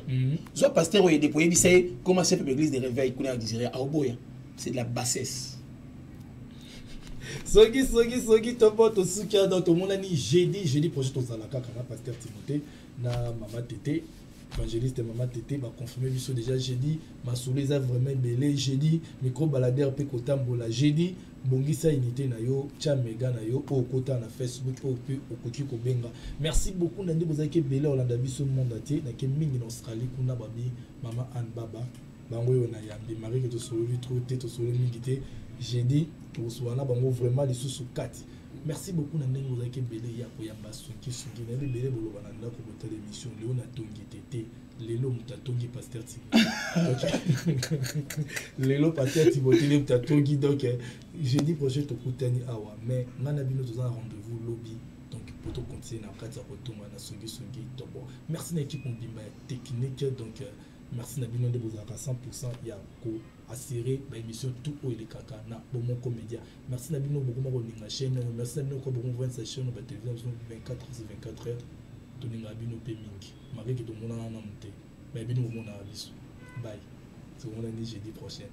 soit pasteur oyebi oyebi c'est comment c'est l'église de réveil qu'on a à Nigeria à Oboya c'est de la bassesse soki topo to sukia dans tout monde ni jeudi projet to salaka kana pasteur Timothée na mama tété évangéliste maman tété va confirmer biso déjà jeudi masoulé ça vraiment belé jeudi micro baladeur pe kotambola jeudi bongisa unité na yo tia mega na yo au kota na Facebook au pe okoki ko benga merci beaucoup nandi bozaki belé olanda biso monde ate na ke mingi na Australie kuna babi mama Anne Baba bango yo na yambi Marie que to solo lui trouver to solo mingi te jeudi to soana bango vraiment les sous 4 merci beaucoup nandi bozaki belé ya ko yamba soki soki na belé bolo bananda ko bota l'émission Léon na tongi tété lelo mutatongi pasteur Timothée lelo pasteur Timothée mutatongi donc jeudi prochain to kutani awa mais ngana bino to za rendez-vous lobby donc pour to continuer na kati ya kotonga na songi to bon merci na équipe mbimba technique donc merci na bino de bozaka 100% ya ko assurer ba émission tout au les kaka na bon comédia merci na bino beaucoup mo ninga chaîne merci na bino ko bon 27 chaîne ba télévision 24 heures to ninga bino pe mingi Marie qui tout le monde en a monté mais bino mo na biso bye c'est on a dit jeudi prochain.